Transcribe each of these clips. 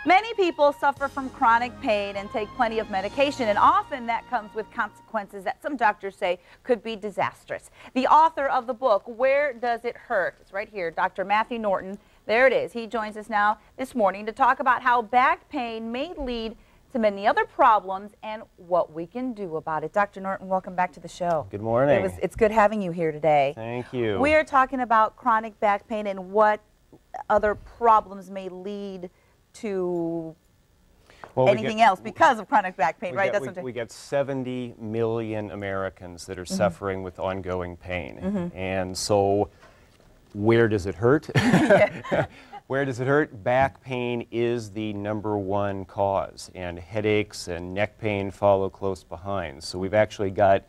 Many people suffer from chronic pain and take plenty of medication, and often that comes with consequences that some doctors say could be disastrous. The author of the book, Where Does It Hurt? It's right here, Dr. Matthew Norton. There it is. He joins us now this morning to talk about how back pain may lead to many other problems and what we can do about it. Dr. Norton, welcome back to the show. Good morning. It's good having you here today. Thank you. We are talking about chronic back pain and what other problems may lead to anything else because of chronic back pain, right? We get 70 million Americans that are suffering with ongoing pain. And so where does it hurt? Where does it hurt? Back pain is the #1 cause, and headaches and neck pain follow close behind. So we've actually got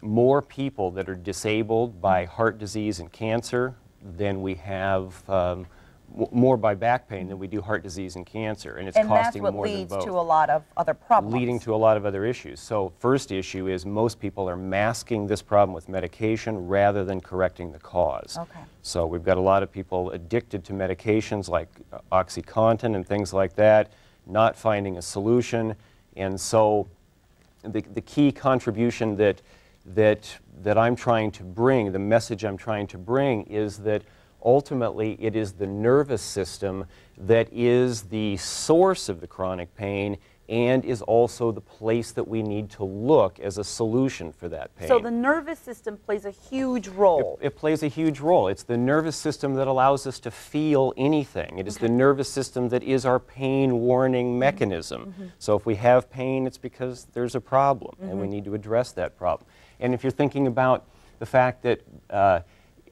more people that are disabled by heart disease and cancer than we have more by back pain than we do heart disease and cancer, and it's costing more than both. And that's what leads to a lot of other problems. Leading to a lot of other issues. So first issue is most people are masking this problem with medication rather than correcting the cause. Okay. So we've got a lot of people addicted to medications like OxyContin and things like that, not finding a solution, and so the key contribution that I'm trying to bring, the message I'm trying to bring, is that ultimately it is the nervous system that is the source of the chronic pain and is also the place that we need to look as a solution for that pain. So the nervous system plays a huge role. It plays a huge role. It's the nervous system that allows us to feel anything. It is the nervous system that is our pain warning mechanism. So if we have pain, it's because there's a problem and we need to address that problem. And if you're thinking about the fact that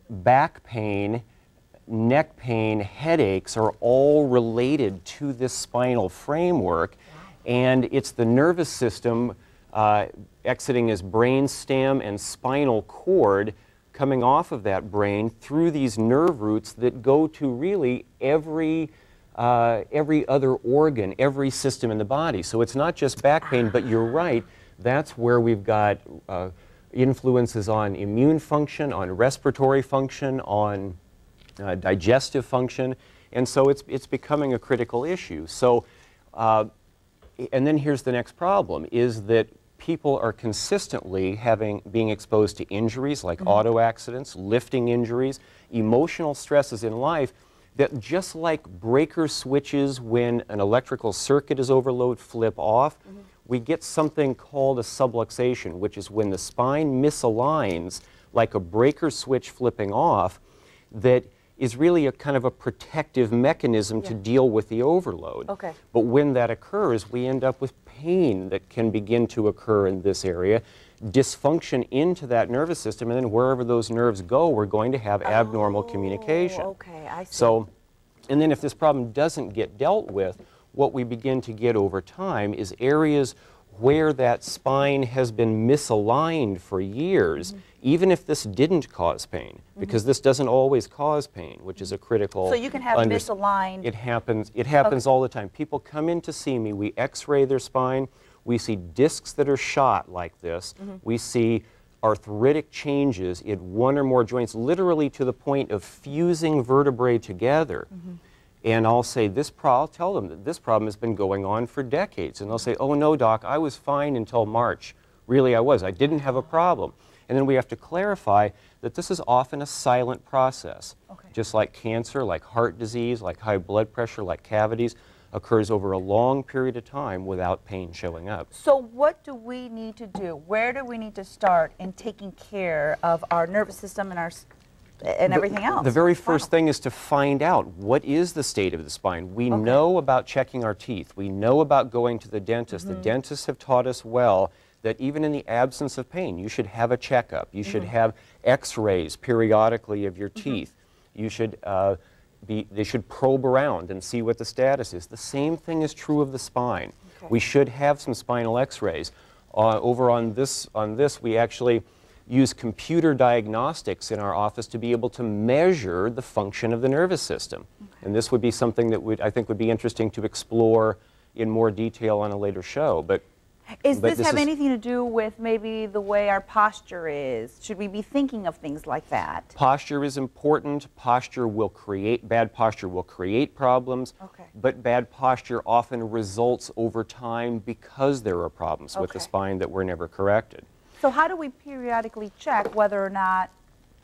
back pain, neck pain, headaches are all related to this spinal framework, and it's the nervous system exiting as brain stem and spinal cord coming off of that brain through these nerve roots that go to really every other organ, every system in the body. So it's not just back pain, but you're right, that's where we've got influences on immune function, on respiratory function, on digestive function, and so it's becoming a critical issue. So, and then here's the next problem, is that people are consistently being exposed to injuries like auto accidents, lifting injuries, emotional stresses in life that, just like breaker switches when an electrical circuit is overloaded, flip off, we get something called a subluxation, which is when the spine misaligns like a breaker switch flipping off, that is really a kind of a protective mechanism to deal with the overload. Okay. But when that occurs, we end up with pain that can begin to occur in this area, dysfunction into that nervous system, and then wherever those nerves go, we're going to have abnormal communication. Okay, I see. So, and then if this problem doesn't get dealt with, what we begin to get over time is areas where that spine has been misaligned for years, even if this didn't cause pain, because this doesn't always cause pain, which is a critical. So you can have misaligned. It happens all the time. People come in to see me, we x-ray their spine, we see discs that are shot like this, we see arthritic changes in one or more joints, literally to the point of fusing vertebrae together. And I'll say, I'll tell them that this problem has been going on for decades. And they'll say, oh no, doc, I was fine until March. Really, I didn't have a problem. And then we have to clarify that this is often a silent process. Just like cancer, like heart disease, like high blood pressure, like cavities, occurs over a long period of time without pain showing up. So what do we need to do? Where do we need to start in taking care of our nervous system and everything else? The very first thing is to find out what is the state of the spine. We know about checking our teeth. We know about going to the dentist. The dentists have taught us well that even in the absence of pain, you should have a checkup. You should have x-rays periodically of your teeth. You should, they should probe around and see what the status is. The same thing is true of the spine. We should have some spinal x-rays. Over on this, we actually use computer diagnostics in our office to be able to measure the function of the nervous system. And this would be something that I think would be interesting to explore in more detail on a later show. But Does But this have anything to do with maybe the way our posture is? Should we be thinking of things like that? Posture is important. Bad posture will create problems, Okay. but bad posture often results over time because there are problems with the Okay. spine that were never corrected. So how do we periodically check whether or not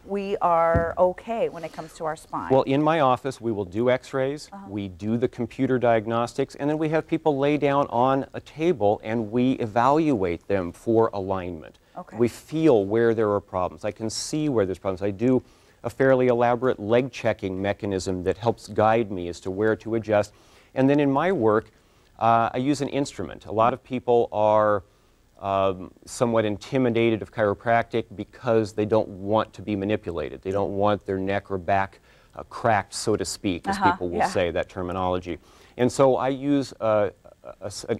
we are okay when it comes to our spine? Well, in my office, we will do x-rays, we do the computer diagnostics, and then we have people lay down on a table and we evaluate them for alignment. Okay. We feel where there are problems. I can see where there's problems. I do a fairly elaborate leg checking mechanism that helps guide me as to where to adjust. And then in my work, I use an instrument. A lot of people are somewhat intimidated of chiropractic because they don't want to be manipulated. They don't want their neck or back cracked, so to speak, as people will say, that terminology. And so I use an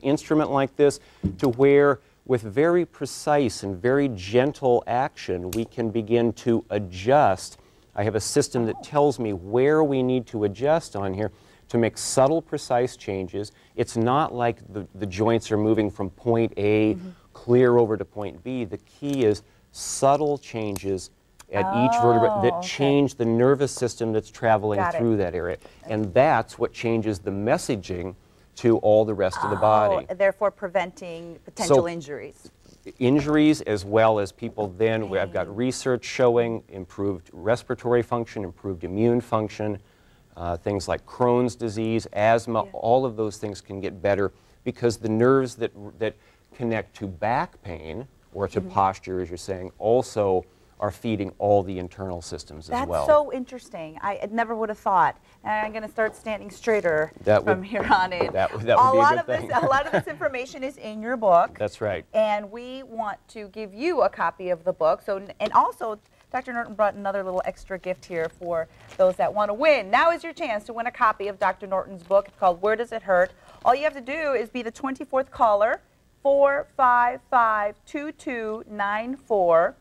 instrument like this to where, with very precise and very gentle action, we can begin to adjust. I have a system that tells me where we need to adjust on here to make subtle, precise changes. It's not like the joints are moving from point A clear over to point B. The key is subtle changes at each vertebra that change the nervous system that's traveling through that area. And that's what changes the messaging to all the rest of the body. Therefore preventing potential injuries. Injuries, as well as people then, where I've got research showing improved respiratory function, improved immune function, things like Crohn's disease, asthma, all of those things can get better because the nerves that connect to back pain or to posture, as you're saying, also are feeding all the internal systems as well. That's so interesting. I never would have thought. And I'm going to start standing straighter from here on in. That would be a good thing. A lot of this information is in your book. That's right. And we want to give you a copy of the book. So, and also, Dr. Norton brought another little extra gift here for those that want to win. Now is your chance to win a copy of Dr. Norton's book. It's called Where Does It Hurt? All you have to do is be the 24th caller, 455-2294.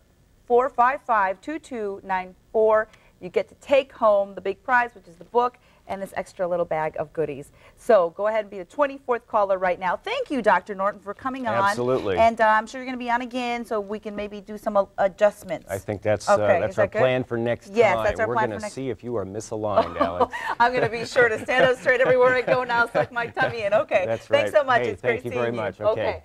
455-2294. You get to take home the big prize, which is the book, and this extra little bag of goodies. So go ahead and be the 24th caller right now. Thank you, Dr. Norton, for coming on. Absolutely. And I'm sure you're going to be on again, so we can maybe do some adjustments. I think that's our plan for next time. Yes, that's our plan for next time. We're going to see if you are misaligned, Alex. I'm going to be sure to stand up straight everywhere I go now, suck my tummy in. Okay. That's right. Thanks so much. Hey, it's great thank you seeing very much. Okay.